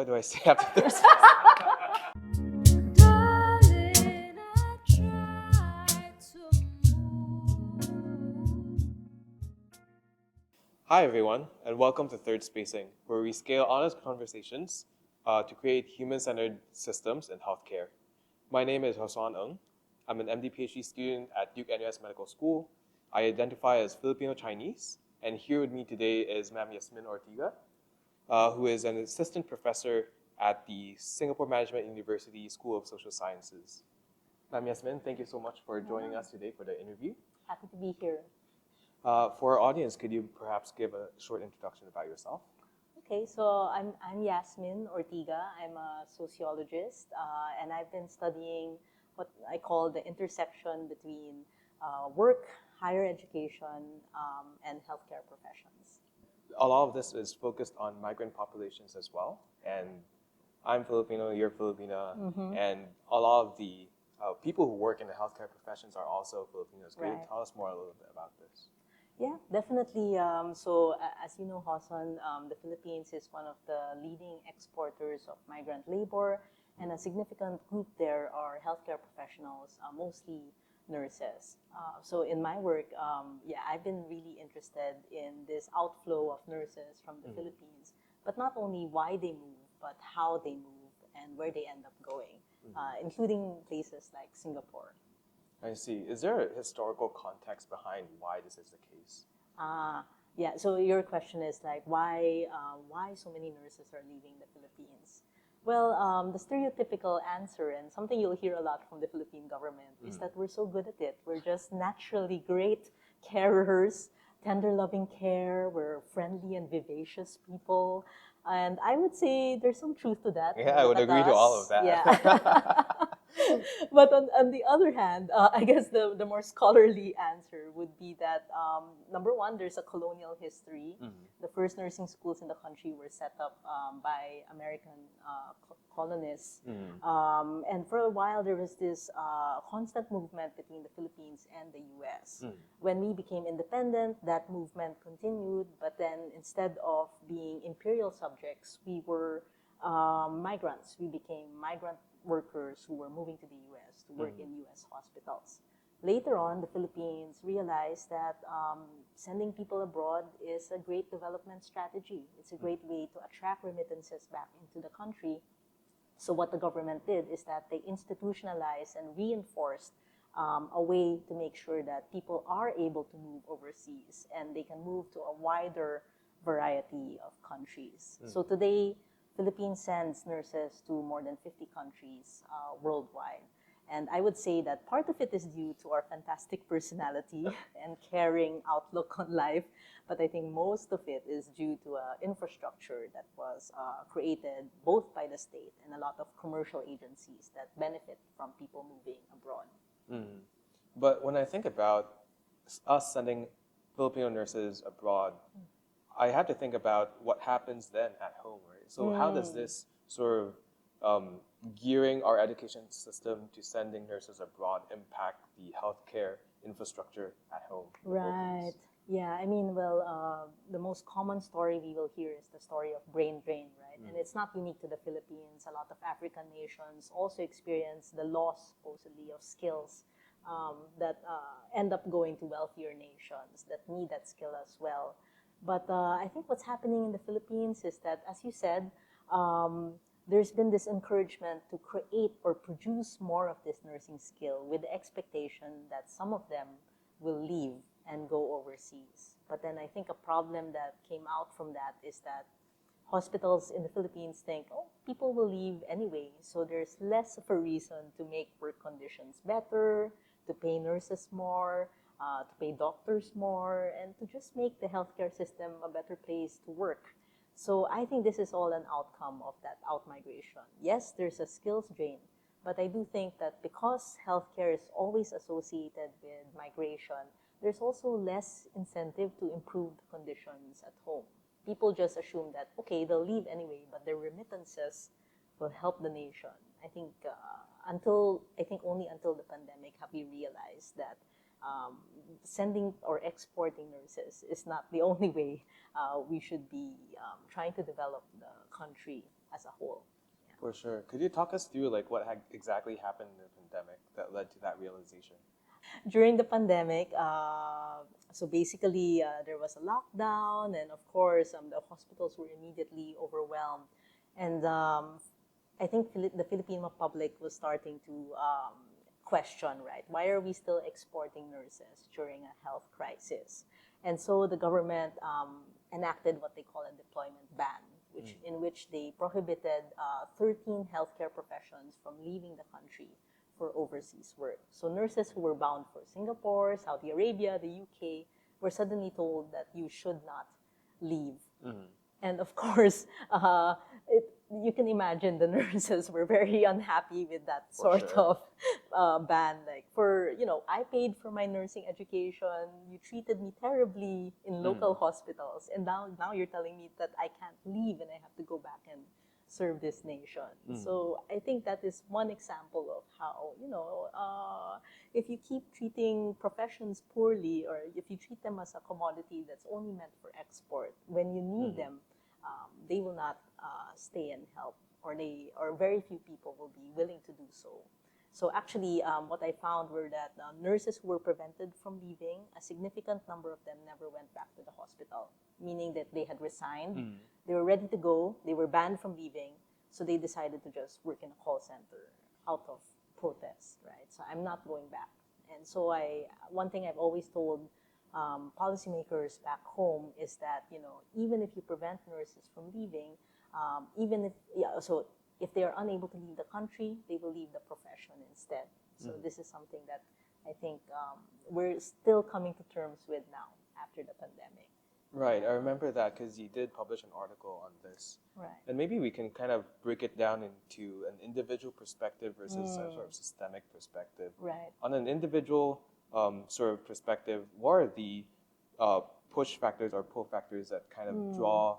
what do I say after this? Darling, I try to move. Hi, everyone, and welcome to Third Spacing, where we scale honest conversations to create human-centered systems in healthcare. My name is Hassan Ng. I'm an MD PhD student at Duke NUS Medical School. I identify as Filipino-Chinese, and here with me today is Ma'am Yasmin Ortiga, who is an assistant professor at the Singapore Management University School of Social Sciences. Ma'am Yasmin, thank you so much for joining us today for the interview. Happy to be here. For our audience, could you perhaps give a short introduction about yourself? Okay, so I'm Yasmin Ortiga. I'm a sociologist, and I've been studying what I call the intersection between work, higher education, and healthcare professions. A lot of this is focused on migrant populations as well. And I'm Filipino, you're Filipina, and a lot of the people who work in the healthcare professions are also Filipinos. Could you Right. tell us more a little bit about this? Yeah, definitely. As you know, Hassan, the Philippines is one of the leading exporters of migrant labor, and a significant group there are healthcare professionals, mostly nurses. So in my work, I've been really interested in this outflow of nurses from the Philippines, but not only why they move, but how they move and where they end up going, including places like Singapore. I see. Is there a historical context behind why this is the case? Yeah, so your question is like why so many nurses are leaving the Philippines? Well, the stereotypical answer, and something you'll hear a lot from the Philippine government, is that we're so good at it. We're just naturally great carers, tender loving care, we're friendly and vivacious people. And I would say there's some truth to that. Yeah, I would Look at agree to all us. of that. Yeah. But on the other hand, I guess the more scholarly answer would be that number one, there's a colonial history. The first nursing schools in the country were set up by American colonists. And for a while, there was this constant movement between the Philippines and the US. When we became independent, that movement continued, but then instead of being imperial subjects, we were migrants. We became migrant workers who were moving to the US to work in US hospitals. Later on, the Philippines realized that sending people abroad is a great development strategy. It's a great way to attract remittances back into the country. So what the government did is that they institutionalized and reinforced a way to make sure that people are able to move overseas and they can move to a wider variety of countries. So today, Philippines sends nurses to more than 50 countries worldwide. And I would say that part of it is due to our fantastic personality and caring outlook on life, but I think most of it is due to infrastructure that was created both by the state and a lot of commercial agencies that benefit from people moving abroad. But when I think about us sending Filipino nurses abroad, I have to think about what happens then at home, right? So how does this sort of gearing our education system to sending nurses abroad impact the healthcare infrastructure at home? in the Right. Philippines? Yeah, I mean, well, the most common story we will hear is the story of brain drain, right? And it's not unique to the Philippines. A lot of African nations also experience the loss, supposedly, of skills that end up going to wealthier nations that need that skill as well. But I think what's happening in the Philippines is that, as you said, there's been this encouragement to create or produce more of this nursing skill with the expectation that some of them will leave and go overseas. But then I think a problem that came out from that is that hospitals in the Philippines think, oh, people will leave anyway, so there's less of a reason to make work conditions better, to pay nurses more, to pay doctors more, and to just make the healthcare system a better place to work. So I think this is all an outcome of that outmigration. Yes, there's a skills drain, but I do think that because healthcare is always associated with migration, there's also less incentive to improve the conditions at home. People just assume that, okay, they'll leave anyway, but their remittances will help the nation. I think only until the pandemic have we realized that sending or exporting nurses is not the only way we should be trying to develop the country as a whole. For sure. Could you talk us through like what exactly happened in the pandemic that led to that realization? During the pandemic, so basically there was a lockdown, and of course the hospitals were immediately overwhelmed. And I think the Filipino public was starting to question, right? Why are we still exporting nurses during a health crisis? And so the government enacted what they call a deployment ban, in which they prohibited 13 healthcare professions from leaving the country for overseas work. So nurses who were bound for Singapore, Saudi Arabia, the UK were suddenly told that you should not leave. And of course, you can imagine the nurses were very unhappy with that sort of ban. Like, I paid for my nursing education. You treated me terribly in local hospitals, and now you're telling me that I can't leave and I have to go back and serve this nation. So I think that is one example of how, if you keep treating professions poorly, or if you treat them as a commodity that's only meant for export, when you need them, they will not stay and help, or very few people will be willing to do so. So actually, what I found were that nurses who were prevented from leaving, a significant number of them never went back to the hospital, meaning that they had resigned, they were ready to go, they were banned from leaving, so they decided to just work in a call center out of protest, right? So I'm not going back. And so one thing I've always told policymakers back home is that, even if you prevent nurses from leaving, if they are unable to leave the country, they will leave the profession instead. So this is something that I think we're still coming to terms with now after the pandemic. Right, I remember that because you did publish an article on this. Right. And maybe we can kind of break it down into an individual perspective versus a sort of systemic perspective. Right. On an individual sort of perspective, what are the push factors or pull factors that kind of draw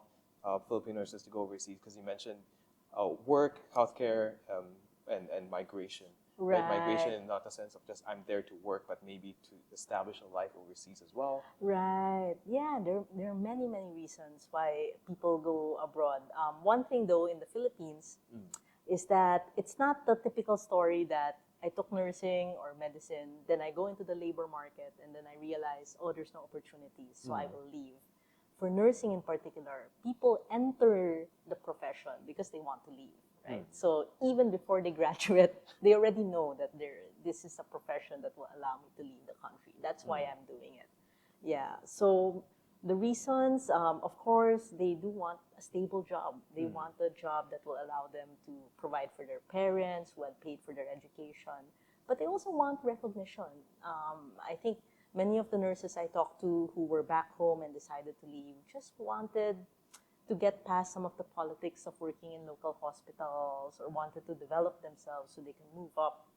Filipino nurses to go overseas? Because you mentioned work, healthcare, and migration. Right. Migration in not the sense of just I'm there to work, but maybe to establish a life overseas as well. Right. Yeah, there are many, many reasons why people go abroad. One thing, though, in the Philippines is that it's not the typical story that I took nursing or medicine, then I go into the labor market, and then I realize, oh, there's no opportunities, so I will leave. For nursing in particular, people enter the profession because they want to leave, right? So even before they graduate, they already know that this is a profession that will allow me to leave the country. That's why I'm doing it. Yeah, so the reasons, of course, they do want a stable job. They want a job that will allow them to provide for their parents, who had paid for their education. But they also want recognition. I think many of the nurses I talked to who were back home and decided to leave just wanted to get past some of the politics of working in local hospitals, or wanted to develop themselves so they can move up,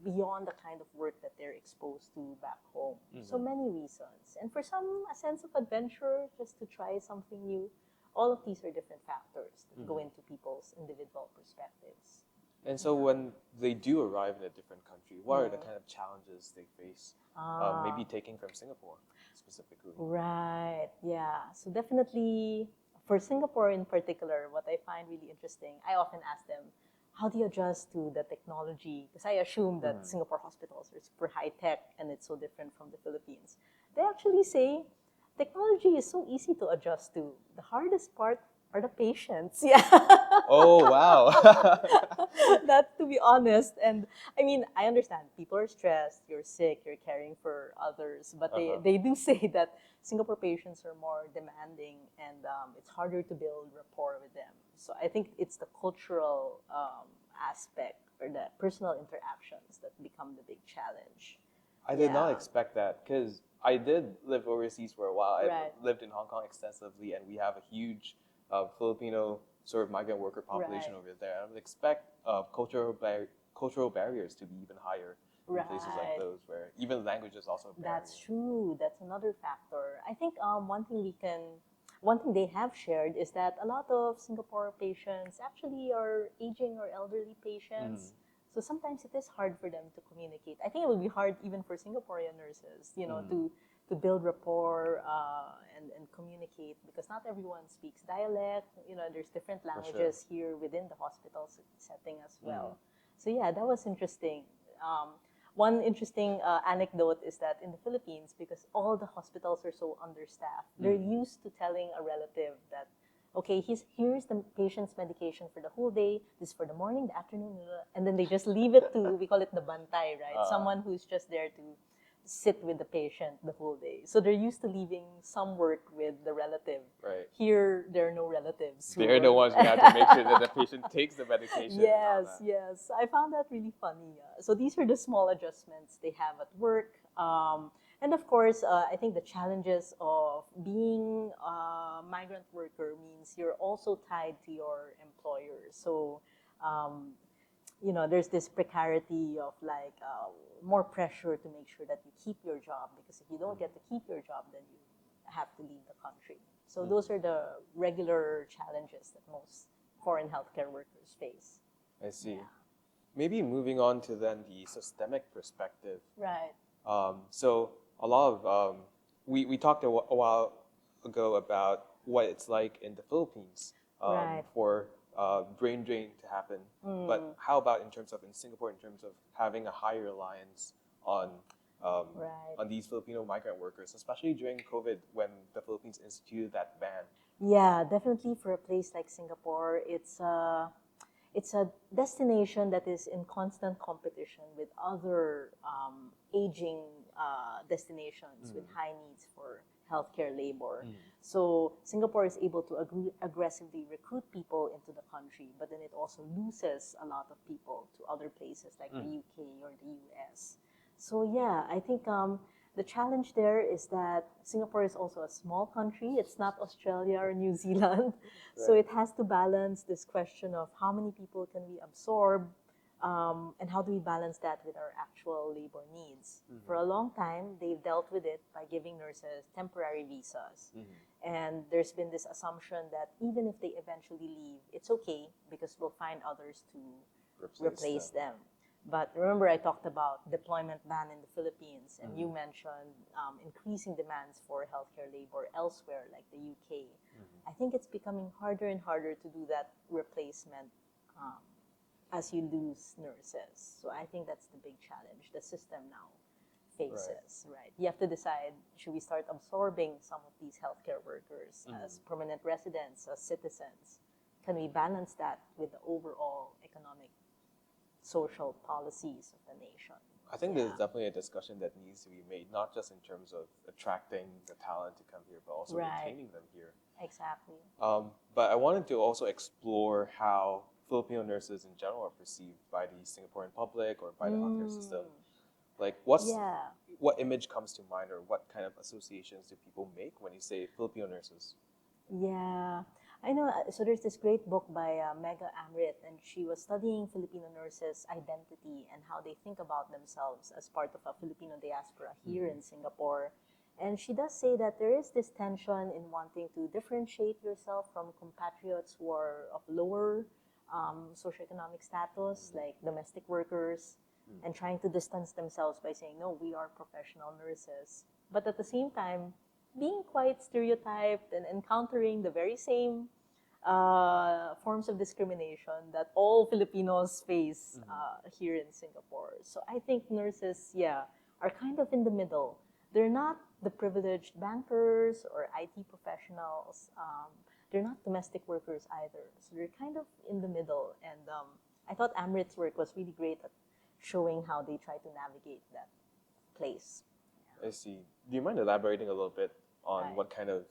beyond the kind of work that they're exposed to back home. So many reasons. And for some, a sense of adventure, just to try something new. All of these are different factors that go into people's individual perspectives. And so when they do arrive in a different country, what are the kind of challenges they face? Maybe taking from Singapore specifically. Right, yeah. So definitely, for Singapore in particular, what I find really interesting, I often ask them, how do you adjust to the technology? Because I assume that Singapore hospitals are super high-tech and it's so different from the Philippines. They actually say, technology is so easy to adjust to. The hardest part are the patients. Yeah. Oh, wow. That's to be honest. And I mean, I understand people are stressed, you're sick, you're caring for others, but they do say that Singapore patients are more demanding, and it's harder to build rapport with them. So I think it's the cultural aspect, or the personal interactions, that become the big challenge. I did not expect that, because I did live overseas for a while. I lived in Hong Kong extensively, and we have a huge Filipino sort of migrant worker population over there. I would expect cultural barriers to be even higher in places like those, where even language is also a barrier. That's true. That's another factor. I think one thing they have shared is that a lot of Singapore patients actually are aging or elderly patients. So sometimes it is hard for them to communicate. I think it would be hard even for Singaporean nurses, to build rapport and communicate, because not everyone speaks dialect. There's different languages here within the hospital setting as well. So yeah, that was interesting. One interesting anecdote is that in the Philippines, because all the hospitals are so understaffed, they're used to telling a relative that, okay, here's the patient's medication for the whole day, this for the morning, the afternoon, and then they just leave it to, we call it the bantay, right? Someone who's just there to sit with the patient the whole day. So they're used to leaving some work with the relative. Right. Here, there are no relatives. They're the ones who have to make sure that the patient takes the medication. Yes, yes. I found that really funny. So these are the small adjustments they have at work. And of course, I think the challenges of being a migrant worker means you're also tied to your employer. So, there's this precarity of more pressure to make sure that you keep your job, because if you don't get to keep your job, then you have to leave the country. So those are the regular challenges that most foreign healthcare workers face. I see. Yeah. Maybe moving on to then the systemic perspective. Right. So a lot of, we talked a while ago about what it's like in the Philippines for brain drain to happen. But how about in Singapore, in terms of having a higher reliance on these Filipino migrant workers, especially during COVID when the Philippines instituted that ban? Yeah, definitely for a place like Singapore, it's a destination that is in constant competition with other aging destinations with high needs for healthcare labor. So Singapore is able to aggressively recruit people into the country, but then it also loses a lot of people to other places like the UK or the US. So yeah, I think the challenge there is that Singapore is also a small country. It's not Australia or New Zealand. So it has to balance this question of how many people can we absorb, and how do we balance that with our actual labor needs. For a long time, they've dealt with it by giving nurses temporary visas. And there's been this assumption that even if they eventually leave, it's okay because we'll find others to replace them. But remember, I talked about deployment ban in the Philippines, and you mentioned increasing demands for healthcare labor elsewhere, like the UK. I think it's becoming harder and harder to do that replacement as you lose nurses. So I think that's the big challenge the system now faces, right? You have to decide, should we start absorbing some of these healthcare workers as permanent residents, as citizens? Can we balance that with the overall economic social policies of the nation? I think there's definitely a discussion that needs to be made, not just in terms of attracting the talent to come here, but also retaining them here. Exactly. But I wanted to also explore how Filipino nurses in general are perceived by the Singaporean public or by the healthcare system. Like, what image comes to mind, or what kind of associations do people make when you say Filipino nurses? Yeah, I know. So there's this great book by Mega Amrit, and she was studying Filipino nurses' identity and how they think about themselves as part of a Filipino diaspora here in Singapore. And she does say that there is this tension in wanting to differentiate yourself from compatriots who are of lower socioeconomic status, like domestic workers, and trying to distance themselves by saying, no, we are professional nurses. But at the same time, being quite stereotyped and encountering the very same forms of discrimination that all Filipinos face here in Singapore. So I think nurses, are kind of in the middle. They're not the privileged bankers or IT professionals. They're not domestic workers either. So they're kind of in the middle. And I thought Amrit's work was really great at showing how they try to navigate that place. I see. Do you mind elaborating a little bit on what kind of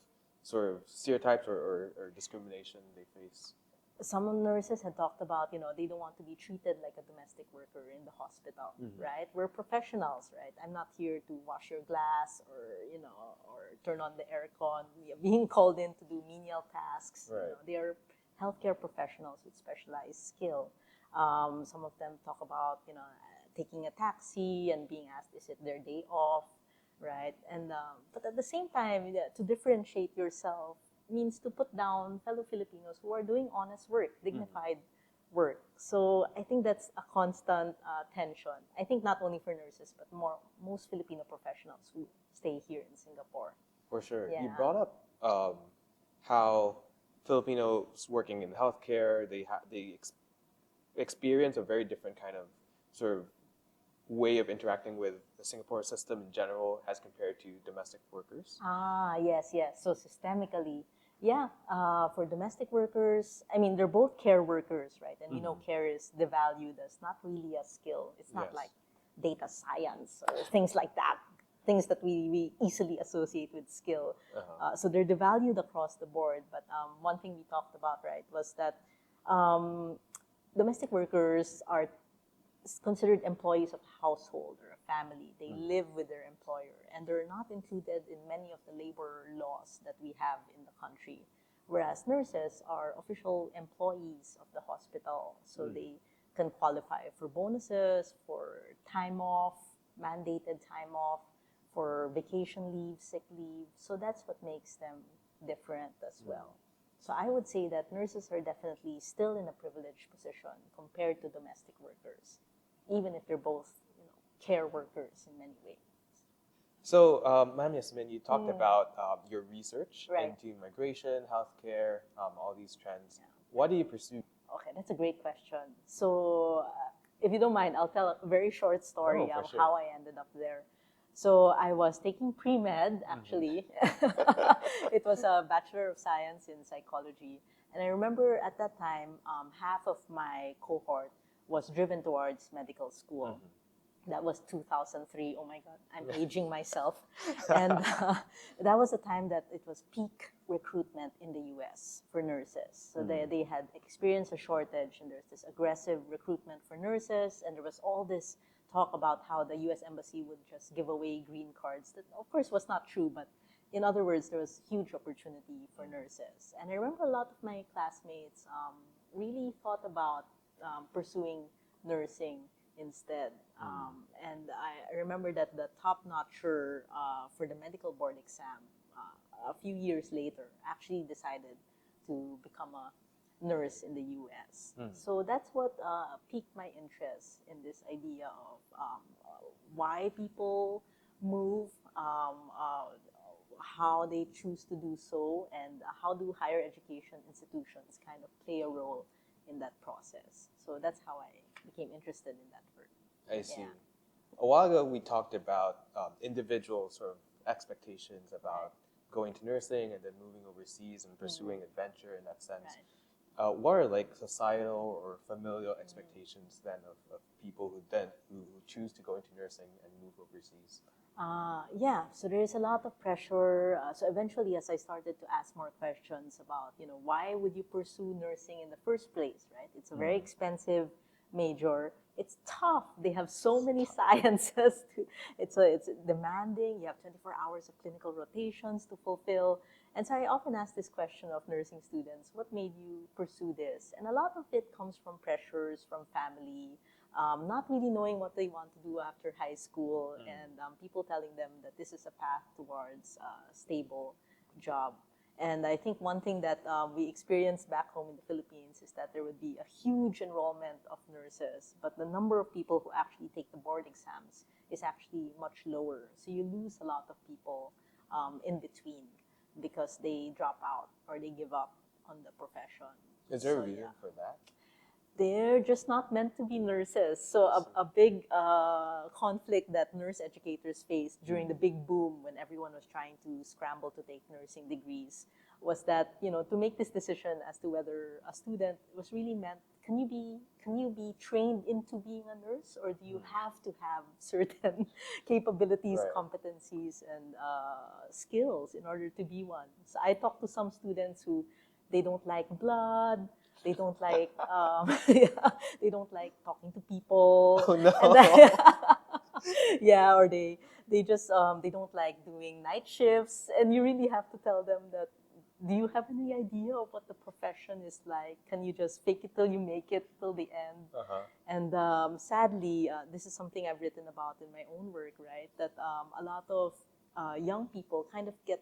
sort of stereotypes or discrimination they face? Some nurses had talked about, they don't want to be treated like a domestic worker in the hospital, right? We're professionals, right? I'm not here to wash your glass or, or turn on the aircon. Being called in to do menial tasks. Right. They are healthcare professionals with specialized skill. Some of them talk about, taking a taxi and being asked, is it their day off, right? And but at the same time, to differentiate yourself means to put down fellow Filipinos who are doing honest work, dignified work. So I think that's a constant tension. I think not only for nurses, but most Filipino professionals who stay here in Singapore. For sure. You Yeah. brought up how Filipinos working in healthcare, they experience a very different kind of sort of way of interacting with the Singapore system in general as compared to domestic workers. Yes, yes. So systemically, yeah, for domestic workers, I mean, they're both care workers, right? And you know, care is devalued as not really a skill. It's not Yes. like data science or things like that, things that we easily associate with skill. So they're devalued across the board. But one thing we talked about, right, was that um, domestic workers are considered employees of a household or a family. They live with their employer, and they're not included in many of the labor laws that we have in the country. Whereas nurses are official employees of the hospital, so they can qualify for bonuses, for time off, mandated time off, for vacation leave, sick leave. So that's what makes them different as well. So I would say that nurses are definitely still in a privileged position compared to domestic workers, even if they're both, you know, care workers in many ways. So, Ma'am Yasmin, you talked about your research Right. into migration, healthcare, all these trends. What do you pursue? Okay, that's a great question. So, if you don't mind, I'll tell a very short story Oh, for of sure. how I ended up there. So, I was taking pre-med, actually. It was a Bachelor of Science in Psychology. And I remember at that time, half of my cohort was driven towards medical school. That was 2003. Oh my God, I'm aging myself. And that was the time that it was peak recruitment in the US for nurses. So they had experienced a shortage, and there's this aggressive recruitment for nurses, and there was all this talk about how the US Embassy would just give away green cards. That, of course, was not true, but in other words, there was huge opportunity for nurses. And I remember a lot of my classmates really thought about pursuing nursing instead. And I remember that the top-notcher for the medical board exam a few years later actually decided to become a nurse in the US. So that's what piqued my interest in this idea of why people move, how they choose to do so, and how do higher education institutions kind of play a role in that process. So that's how I became interested in that work. I see. Yeah. A while ago, we talked about individual sort of expectations about going to nursing and then moving overseas and pursuing adventure in that sense. Right. What are like societal or familial expectations then of people who choose to go into nursing and move overseas? Yeah, so there is a lot of pressure. So eventually, as I started to ask more questions about, you know, why would you pursue nursing in the first place, right? It's a very expensive major. It's tough. They have so many sciences. It's demanding. You have 24 hours of clinical rotations to fulfill. And so I often ask this question of nursing students, what made you pursue this? And a lot of it comes from pressures from family, not really knowing what they want to do after high school, and people telling them that this is a path towards a stable job. And I think one thing that we experienced back home in the Philippines is that there would be a huge enrollment of nurses, but the number of people who actually take the board exams is actually much lower. So you lose a lot of people in between because they drop out or they give up on the profession. Is there a So, reason yeah. for that? They're just not meant to be nurses. So a big conflict that nurse educators faced during the big boom when everyone was trying to scramble to take nursing degrees was that, you know, to make this decision as to whether a student was really meant, can you be trained into being a nurse, or do you have to have certain capabilities, Right. competencies, and skills in order to be one? So I talked to some students who they don't like blood. They don't like they don't like talking to people. Oh, no. And then, yeah, or they just they don't like doing night shifts. And you really have to tell them that, do you have any idea of what the profession is like? Can you just fake it till you make it till the end? And sadly, this is something I've written about in my own work, right? That a lot of young people kind of get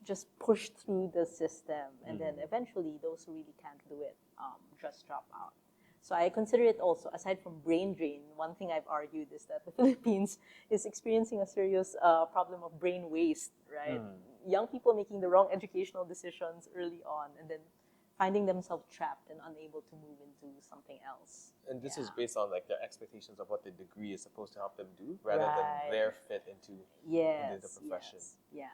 just pushed through the system, and then eventually those who really can't do it just drop out. So I consider it also, aside from brain drain, one thing I've argued is that the Philippines is experiencing a serious problem of brain waste, right? Young people making the wrong educational decisions early on and then finding themselves trapped and unable to move into something else. And this is based on like their expectations of what the degree is supposed to help them do, rather than their fit into the profession. Yes, yeah.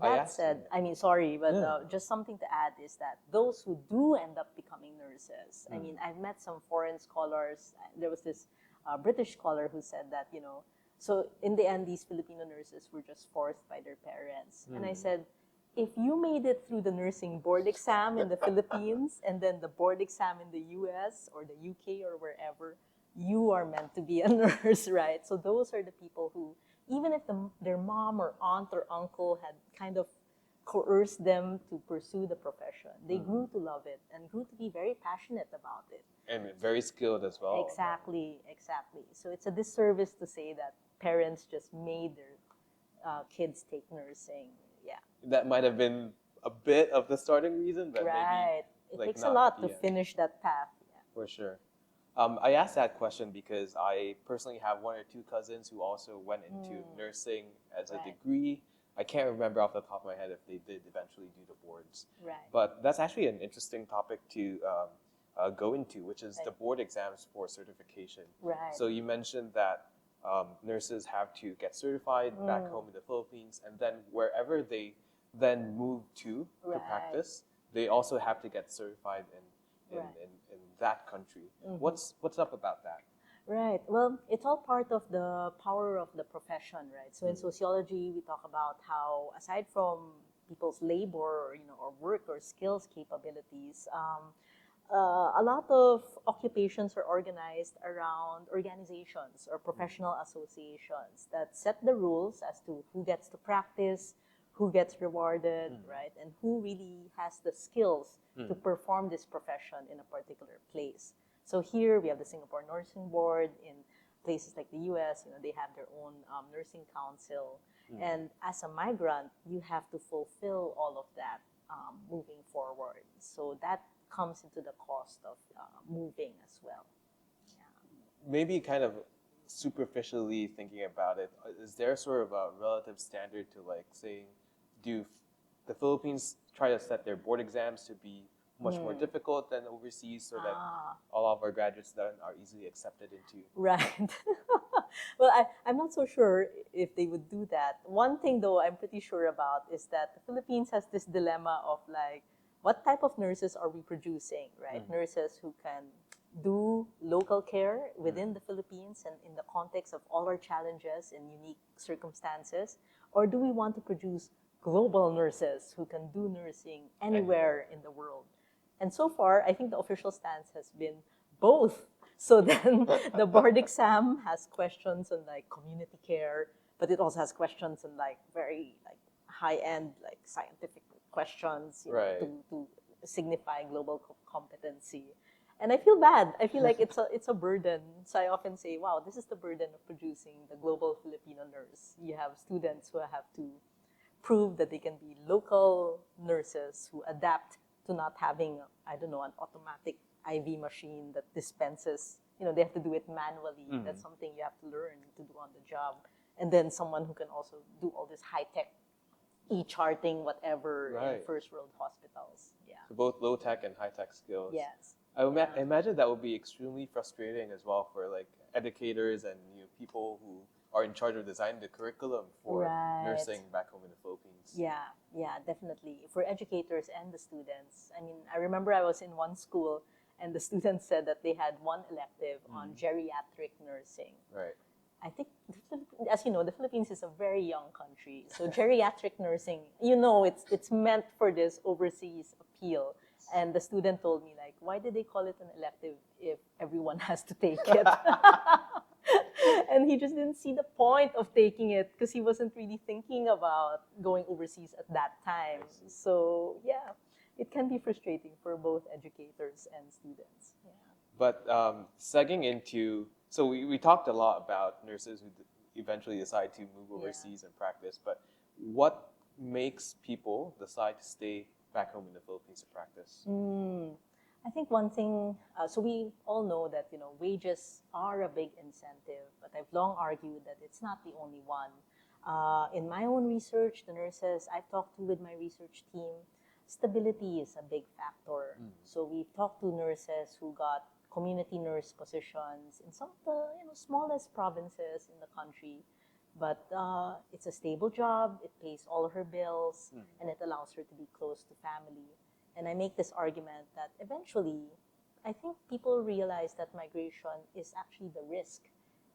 That said, I mean, sorry, but just something to add is that those who do end up becoming nurses, I mean, I've met some foreign scholars. There was this British scholar who said that, you know, so in the end, these Filipino nurses were just forced by their parents. And I said, if you made it through the nursing board exam in the Philippines and then the board exam in the US or the UK or wherever, you are meant to be a nurse, right? So those are the people who, even if their mom or aunt or uncle had kind of coerced them to pursue the profession, they grew to love it and grew to be very passionate about it. And very skilled as well. Exactly, exactly. So it's a disservice to say that parents just made their kids take nursing. Yeah. That might have been a bit of the starting reason, but right. maybe it takes a lot to finish that path. Yeah. For sure. I asked that question because I personally have one or two cousins who also went into nursing as a degree. I can't remember off the top of my head if they did eventually do the boards. Right. But that's actually an interesting topic to go into, which is the board exams for certification. Right. So you mentioned that nurses have to get certified back home in the Philippines, and then wherever they then move to practice, they also have to get certified in that country. What's up about that? Right. Well, it's all part of the power of the profession, right? So in sociology, we talk about how, aside from people's labor, or, or work or skills capabilities, a lot of occupations are organized around organizations or professional associations that set the rules as to who gets to practice, who gets rewarded, right? And who really has the skills to perform this profession in a particular place. So here we have the Singapore Nursing Board. In places like the US, they have their own nursing council. And as a migrant, you have to fulfill all of that moving forward. So that comes into the cost of moving as well. Yeah. Maybe kind of superficially thinking about it, is there sort of a relative standard to like saying, do the Philippines try to set their board exams to be much more difficult than overseas so that all of our graduates then are easily accepted into? Right. Well, I'm not so sure if they would do that. One thing though I'm pretty sure about is that the Philippines has this dilemma of like, what type of nurses are we producing, right? Nurses who can do local care within the Philippines and in the context of all our challenges and unique circumstances? Or do we want to produce global nurses who can do nursing anywhere in the world? And so far, I think the official stance has been both. So then the board exam has questions on like community care, but it also has questions on like very like high-end like scientific questions to signify global competency. And I feel bad. I feel like it's a burden. So I often say, wow, this is the burden of producing the global Filipino nurse. You have students who have to prove that they can be local nurses who adapt to not having, I don't know, an automatic IV machine that dispenses. They have to do it manually. That's something you have to learn to do on the job. And then someone who can also do all this high-tech e-charting, whatever, in first world hospitals. Yeah. So both low-tech and high-tech skills. Yes. I imagine that would be extremely frustrating as well for like educators and people who are in charge of designing the curriculum for nursing back home in the Philippines. Yeah, definitely. For educators and the students. I mean, I remember I was in one school and the students said that they had one elective on geriatric nursing. Right. I think, as you know, the Philippines is a very young country. So geriatric nursing, it's meant for this overseas appeal. And the student told me, like, why did they call it an elective if everyone has to take it? And he just didn't see the point of taking it because he wasn't really thinking about going overseas at that time. So, yeah, it can be frustrating for both educators and students. Yeah. But segging into, so we talked a lot about nurses who eventually decide to move overseas and practice, but what makes people decide to stay back home in the Philippines to practice? I think one thing, so we all know that, wages are a big incentive, but I've long argued that it's not the only one. In my own research, the nurses I've talked to with my research team, stability is a big factor. So we've talked to nurses who got community nurse positions in some of the smallest provinces in the country. But it's a stable job, it pays all her bills, and it allows her to be close to family. And I make this argument that eventually, I think people realize that migration is actually the risk,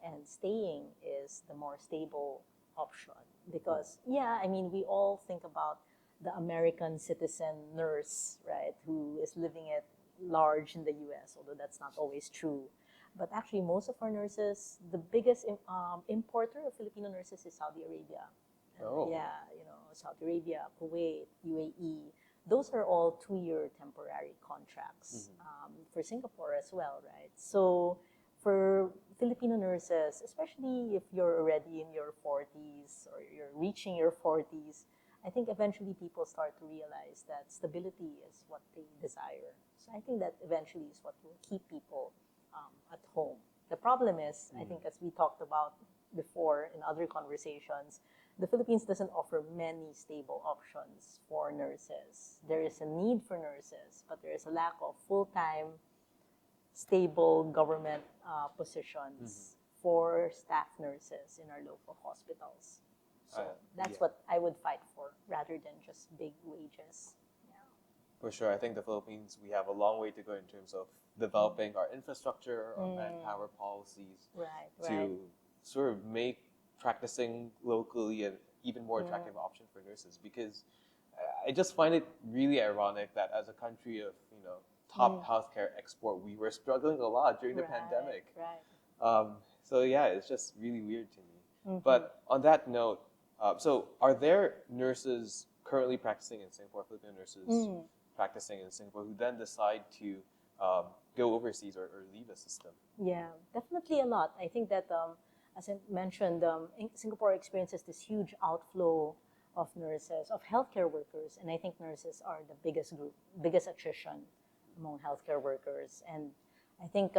and staying is the more stable option. Because, yeah, I mean, we all think about the American citizen nurse, right, who is living at large in the US, although that's not always true. But actually, most of our nurses, the biggest importer of Filipino nurses is Saudi Arabia. Oh. Yeah, Saudi Arabia, Kuwait, UAE. Those are all 2-year temporary contracts. For Singapore as well, right? So for Filipino nurses, especially if you're already in your 40s or you're reaching your 40s, I think eventually people start to realize that stability is what they desire. So I think that eventually is what will keep people at home. The problem is, I think as we talked about before in other conversations, the Philippines doesn't offer many stable options for nurses. There is a need for nurses, but there is a lack of full-time, stable government positions for staff nurses in our local hospitals. So that's what I would fight for, rather than just big wages. For sure, I think the Philippines, we have a long way to go in terms of developing our infrastructure, our manpower policies, to sort of make practicing locally an even more attractive option for nurses. Because I just find it really ironic that as a country of top healthcare export, we were struggling a lot during the pandemic. So yeah, it's just really weird to me. But on that note, so are there nurses currently practicing in Singapore, Filipino nurses practicing in Singapore, who then decide to go overseas or leave the system? Yeah, definitely a lot. I think that, as I mentioned, Singapore experiences this huge outflow of nurses, of healthcare workers, and I think nurses are the biggest group, biggest attrition among healthcare workers. And I think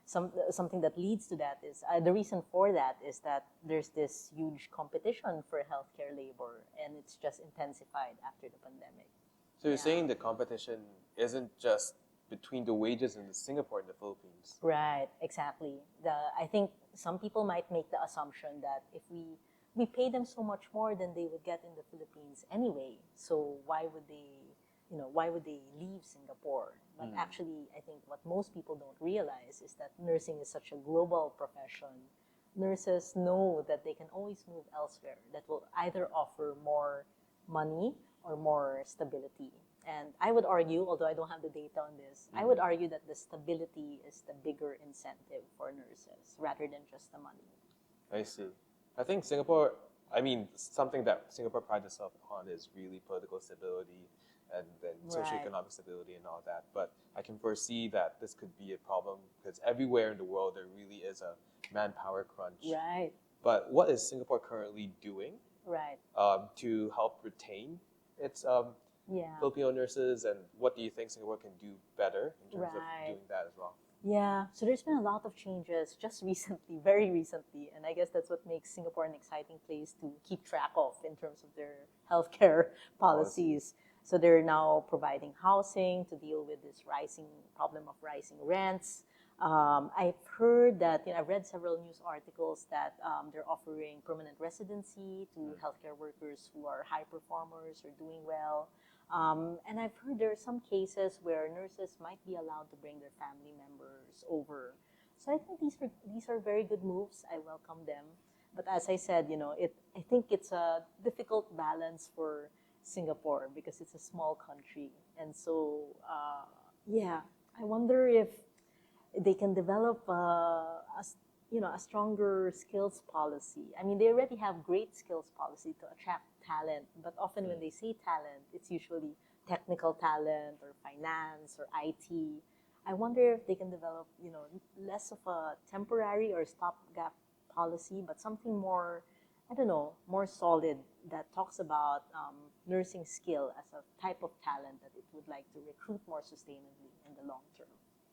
something that leads to that is, the reason for that is that there's this huge competition for healthcare labor, and it's just intensified after the pandemic. So you're saying the competition isn't just between the wages in Singapore and the Philippines? Right, exactly. I think some people might make the assumption that if we pay them so much more than they would get in the Philippines anyway, so why would they leave Singapore? But actually, I think what most people don't realize is that nursing is such a global profession. Nurses know that they can always move elsewhere that will either offer more money or more stability. And I would argue, although I don't have the data on this, I would argue that the stability is the bigger incentive for nurses rather than just the money. I see. I think Singapore, something that Singapore prides itself on is really political stability and then socioeconomic stability and all that. But I can foresee that this could be a problem because everywhere in the world there really is a manpower crunch. Right. But what is Singapore currently doing to help retain its Filipino nurses, and what do you think Singapore can do better in terms of doing that as well? Yeah, so there's been a lot of changes just recently, very recently, and I guess that's what makes Singapore an exciting place to keep track of in terms of their healthcare policies. So they're now providing housing to deal with this problem of rising rents. I've heard that, I've read several news articles that they're offering permanent residency to healthcare workers who are high performers or doing well. And I've heard there are some cases where nurses might be allowed to bring their family members over. So I think these are very good moves. I welcome them. But as I said, I think it's a difficult balance for Singapore because it's a small country. And so, I wonder if they can develop a stronger skills policy. I mean, they already have great skills policy to attract talent, but often when they say talent, it's usually technical talent or finance or IT. I wonder if they can develop, less of a temporary or stopgap policy, but something more, I don't know, more solid, that talks about nursing skill as a type of talent that it would like to recruit more sustainably in the long term.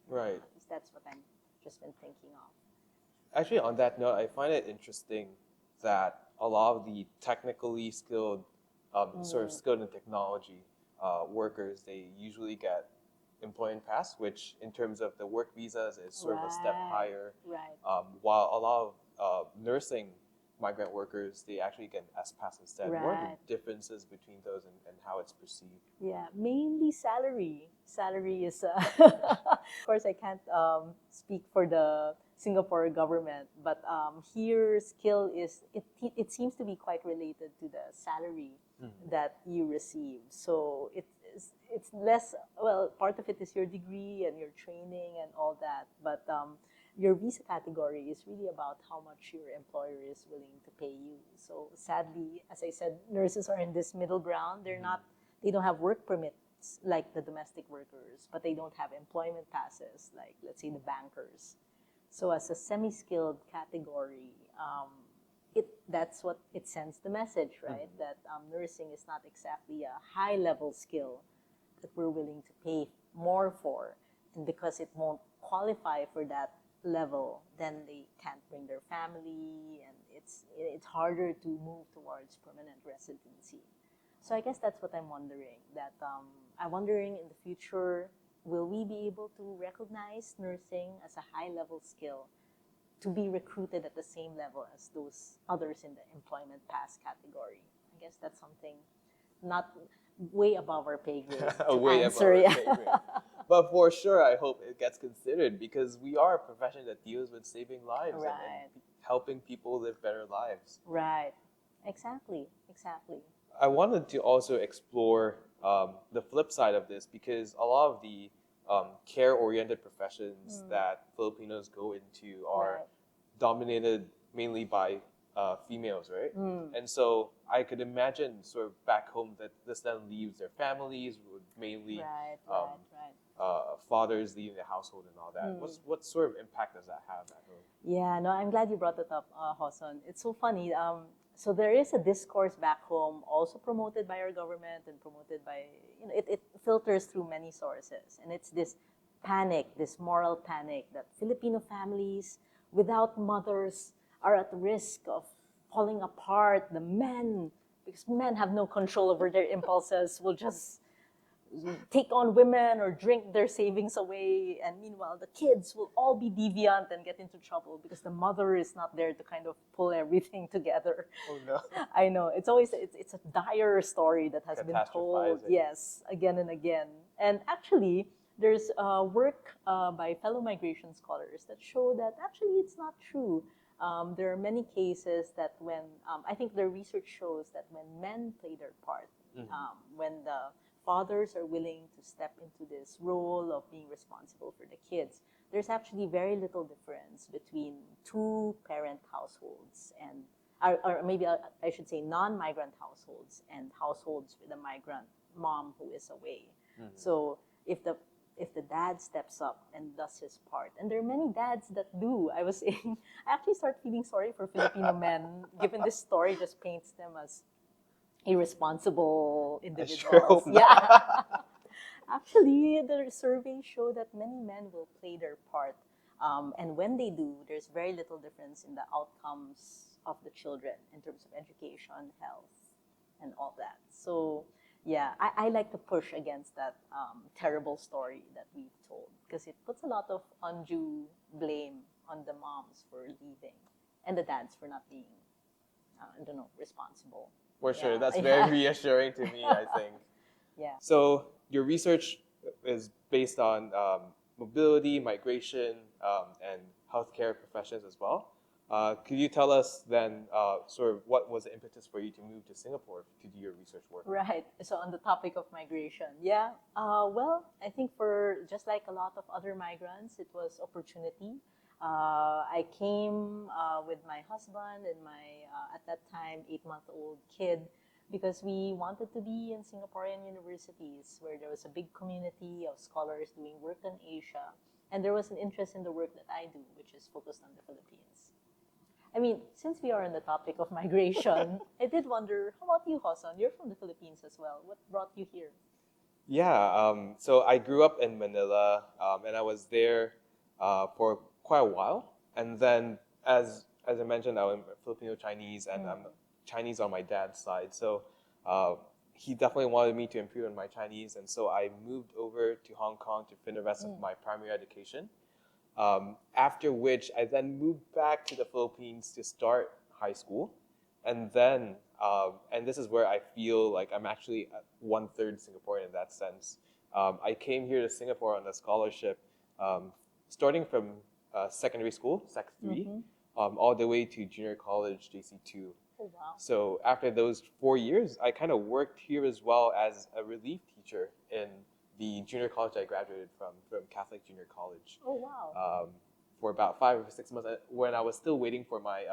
Right. At least that's what I'm just been thinking of. Actually, on that note, I find it interesting that a lot of the technically skilled, sort of skilled in technology workers, they usually get employment pass, which in terms of the work visas is sort of a step higher. Right. While a lot of nursing migrant workers, they actually get an S pass instead. What are the differences between those and how it's perceived? Yeah, mainly salary. Salary is, of course, I can't speak for the Singapore government, but here skill is, it seems to be quite related to the salary that you receive. So it's less, well, part of it is your degree and your training and all that, but your visa category is really about how much your employer is willing to pay you. So sadly, as I said, nurses are in this middle ground. They don't have work permits like the domestic workers, but they don't have employment passes like, let's say, the bankers. So as a semi-skilled category, that's what it sends the message, right? That nursing is not exactly a high-level skill that we're willing to pay more for. And because it won't qualify for that level, then they can't bring their family, and it's harder to move towards permanent residency. So I guess that's what I'm wondering, that I'm wondering in the future, will we be able to recognize nursing as a high-level skill to be recruited at the same level as those others in the employment pass category? I guess that's something not way above our pay grade to way answer. Above our pay grade. But for sure, I hope it gets considered, because we are a profession that deals with saving lives and helping people live better lives. Right. Exactly. I wanted to also explore the flip side of this, because a lot of the care-oriented professions that Filipinos go into are dominated mainly by females, right? And so I could imagine sort of back home that this then leaves their families, would mainly fathers leaving the household and all that. What sort of impact does that have at home? Yeah, no, I'm glad you brought that up, Hoson. It's so funny. So there is a discourse back home, also promoted by our government and promoted by, it filters through many sources. And it's this panic, this moral panic, that Filipino families without mothers are at risk of falling apart. The men, because men have no control over their impulses, will just take on women or drink their savings away, and meanwhile the kids will all be deviant and get into trouble because the mother is not there to kind of pull everything together. Oh no. I know, it's a dire story that has been told, yes, again and again. And actually there's work by fellow migration scholars that show that actually it's not true. There are many cases that when, I think the research shows that when men play their part, when the fathers are willing to step into this role of being responsible for the kids, there's actually very little difference between two-parent households and, or maybe I should say non-migrant households and households with a migrant mom who is away. So if the dad steps up and does his part, and there are many dads that do, I was saying, I actually start feeling sorry for Filipino men, given this story just paints them as irresponsible individuals. I sure hope not. Actually, the surveys show that many men will play their part. And when they do, there's very little difference in the outcomes of the children in terms of education, health, and all that. So yeah, I like to push against that terrible story that we've told, because it puts a lot of undue blame on the moms for leaving and the dads for not being, I don't know, responsible. For sure, that's very reassuring to me, I think. Yeah. So your research is based on mobility, migration, and healthcare professions as well. Could you tell us then sort of what was the impetus for you to move to Singapore to do your research work? Right. So on the topic of migration, yeah. Well, I think for just like a lot of other migrants, it was opportunity. I came with my husband and my, at that time, 8-month-old kid, because we wanted to be in Singaporean universities where there was a big community of scholars doing work on Asia. And there was an interest in the work that I do, which is focused on the Philippines. I mean, since we are on the topic of migration, I did wonder, how about you, Hosan? You're from the Philippines as well. What brought you here? Yeah, so I grew up in Manila, and I was there for quite a while. And then, as I mentioned, I'm Filipino Chinese, and I'm Chinese on my dad's side. So uh, he definitely wanted me to improve on my Chinese, and so I moved over to Hong Kong to finish the rest of my primary education. After which, I then moved back to the Philippines to start high school. And then, and this is where I feel like I'm actually one-third Singaporean in that sense. I came here to Singapore on a scholarship, starting from secondary school, Sec 3, all the way to junior college, JC2. Oh, wow. So after those 4 years, I kind of worked here as well as a relief teacher in the junior college I graduated from Catholic Junior College. Oh, wow. For about 5 or 6 months when I was still waiting for my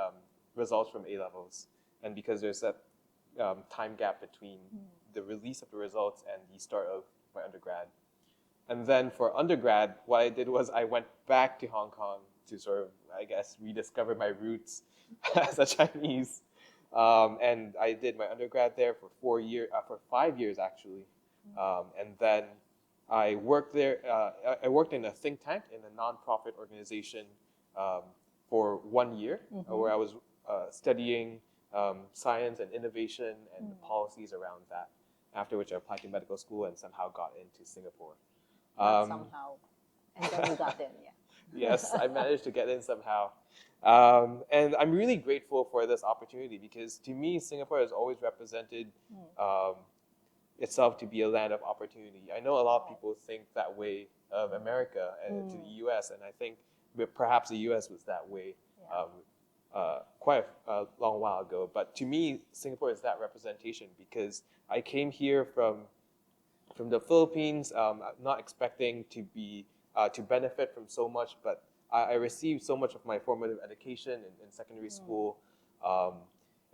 results from A levels, and because there's that time gap between the release of the results and the start of my undergrad. And then for undergrad, what I did was I went back to Hong Kong to sort of, I guess, rediscover my roots as a Chinese. And I did my undergrad there for 4 years, for 5 years actually. And then I worked there. I worked in a think tank in a nonprofit organization for 1 year, where I was studying science and innovation and the policies around that. After which I applied to medical school and somehow got into Singapore. Not somehow. And then you got in, yeah. Yes, I managed to get in somehow. And I'm really grateful for this opportunity because to me, Singapore has always represented itself to be a land of opportunity. I know a lot of people think that way of America and to the US, and I think perhaps the US was that way quite a long while ago. But to me, Singapore is that representation because I came here from the Philippines, not expecting to be to benefit from so much, but I received so much of my formative education in secondary school,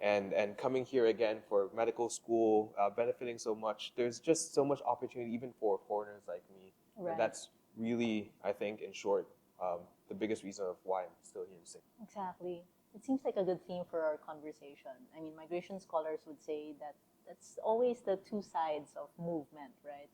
and coming here again for medical school, benefiting so much. There's just so much opportunity, even for foreigners like me. Right. And that's really, I think, in short, the biggest reason of why I'm still here in Singapore. Exactly. It seems like a good theme for our conversation. I mean, migration scholars would say that that's always the two sides of movement, right?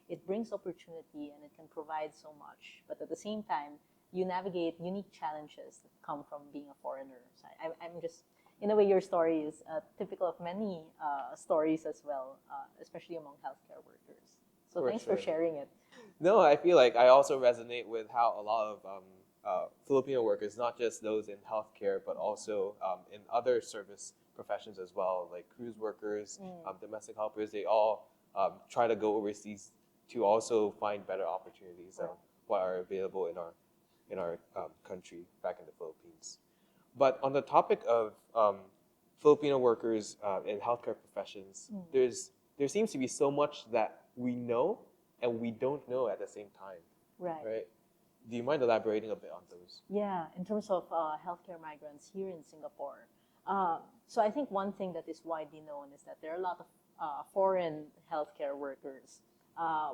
It brings opportunity and it can provide so much, but at the same time, you navigate unique challenges that come from being a foreigner. So I'm just, in a way, your story is typical of many stories as well, especially among healthcare workers. So thanks for sharing it. No, I feel like I also resonate with how a lot of Filipino workers, not just those in healthcare, but also in other service professions as well, like cruise workers, domestic helpers, they all try to go overseas to also find better opportunities than what are available in our country back in the Philippines. But on the topic of Filipino workers in healthcare professions, there seems to be so much that we know and we don't know at the same time. Right? Do you mind elaborating a bit on those? Yeah, in terms of healthcare migrants here in Singapore. So I think one thing that is widely known is that there are a lot of foreign healthcare workers.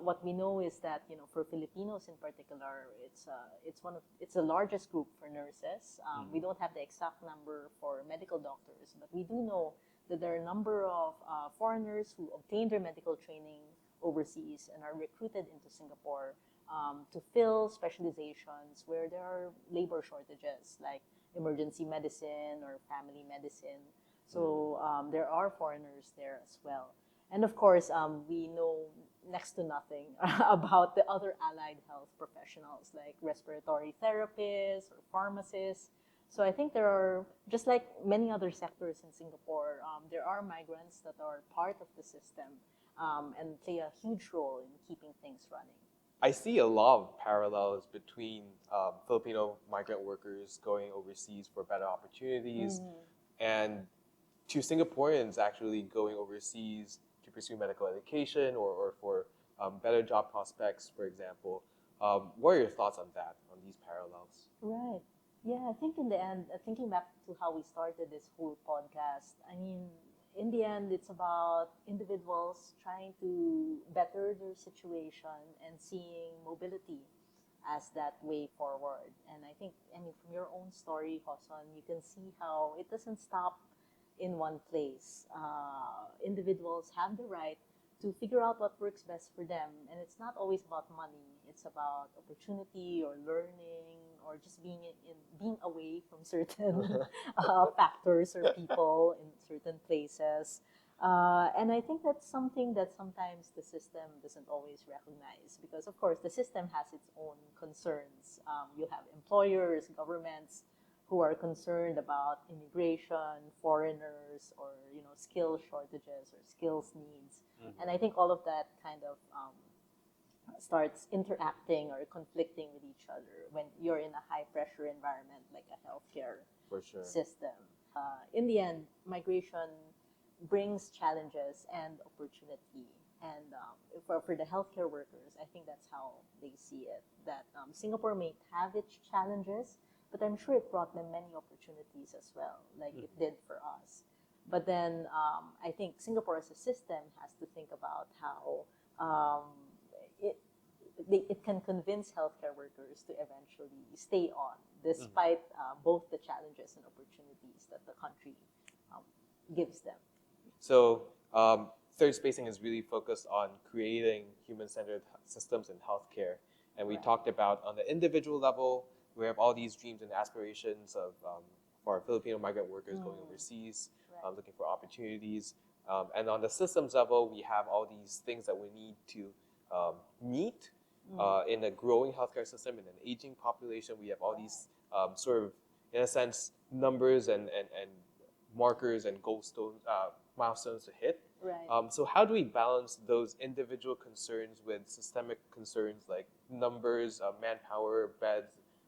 What we know is that for Filipinos in particular, it's the largest group for nurses. We don't have the exact number for medical doctors, but we do know that there are a number of foreigners who obtain their medical training overseas and are recruited into Singapore to fill specializations where there are labor shortages, like emergency medicine or family medicine. So there are foreigners there as well. And of course, we know next to nothing about the other allied health professionals like respiratory therapists or pharmacists. So I think there are, just like many other sectors in Singapore, there are migrants that are part of the system and play a huge role in keeping things running. I see a lot of parallels between Filipino migrant workers going overseas for better opportunities and to Singaporeans actually going overseas to pursue medical education or for better job prospects, for example. What are your thoughts on that, on these parallels? Right. Yeah, I think in the end, thinking back to how we started this whole podcast, I mean, in the end, it's about individuals trying to better their situation and seeing mobility as that way forward. And I think, I mean, from your own story, Hoson, you can see how it doesn't stop in one place. Individuals have the right to figure out what works best for them. And it's not always about money. It's about opportunity or learning or just being away from certain factors or people in certain places. And I think that's something that sometimes the system doesn't always recognize because, of course, the system has its own concerns. You have employers, governments who are concerned about immigration, foreigners, or skill shortages or skills needs. Mm-hmm. And I think all of that kind of starts interacting or conflicting with each other when you're in a high-pressure environment like a healthcare system. In the end, migration brings challenges and opportunity. And for the healthcare workers, I think that's how they see it. That Singapore may have its challenges, but I'm sure it brought them many opportunities as well, like it did for us. But then I think Singapore as a system has to think about how it can convince healthcare workers to eventually stay on, despite both the challenges and opportunities that the country gives them. So third spacing is really focused on creating human-centered systems in healthcare. And we talked about on the individual level, we have all these dreams and aspirations of for Filipino migrant workers going overseas, looking for opportunities. And on the systems level, we have all these things that we need to meet in a growing healthcare system, in an aging population. We have all these sort of, in a sense, numbers and markers and milestones to hit. Right. So how do we balance those individual concerns with systemic concerns like numbers, manpower, beds,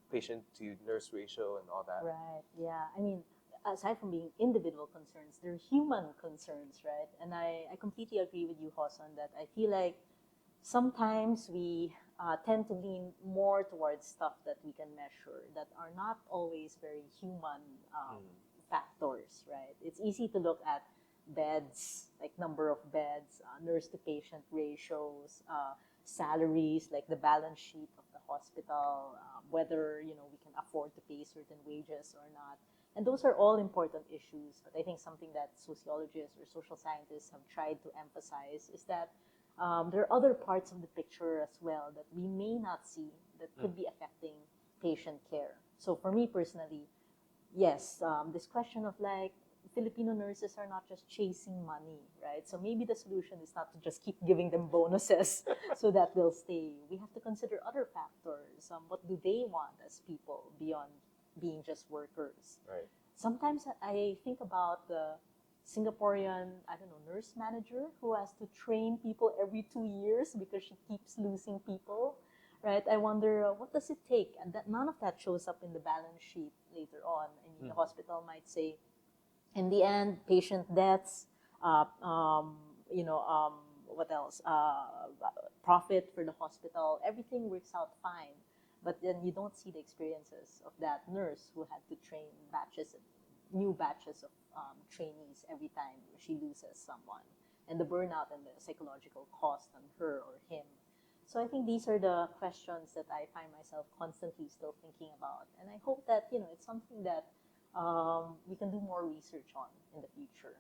patient to nurse ratio, and all that? Right. Yeah. I mean, aside from being individual concerns, they're human concerns, right? And I completely agree with you, Hoson, that I feel like sometimes we tend to lean more towards stuff that we can measure that are not always very human factors, right? It's easy to look at beds, like number of beds, nurse to patient ratios, salaries, like the balance sheet of the hospital, whether we can afford to pay certain wages or not. And those are all important issues. But I think something that sociologists or social scientists have tried to emphasize is that there are other parts of the picture as well that we may not see that could be affecting patient care. So for me personally, yes, this question of like Filipino nurses are not just chasing money, right? So maybe the solution is not to just keep giving them bonuses so that they'll stay. We have to consider other factors. What do they want as people beyond being just workers? Right. Sometimes I think about the Singaporean, nurse manager who has to train people every 2 years because she keeps losing people, right? I wonder, what does it take? And that none of that shows up in the balance sheet later on. I mean, the hospital might say, in the end, patient deaths, what else? Profit for the hospital, everything works out fine. But then you don't see the experiences of that nurse who had to train new batches of trainees every time she loses someone, and the burnout and the psychological cost on her or him. So I think these are the questions that I find myself constantly still thinking about, and I hope that it's something that we can do more research on in the future.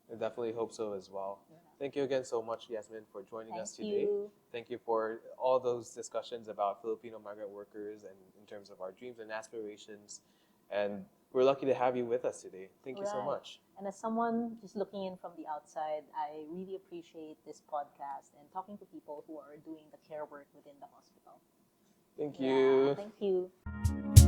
I definitely hope so as well. Yeah. Thank you again so much, Yasmin, for joining us today. You. Thank you for all those discussions about Filipino migrant workers and in terms of our dreams and aspirations. And we're lucky to have you with us today. Thank you so much. And as someone just looking in from the outside, I really appreciate this podcast and talking to people who are doing the care work within the hospital. Thank you. Thank you.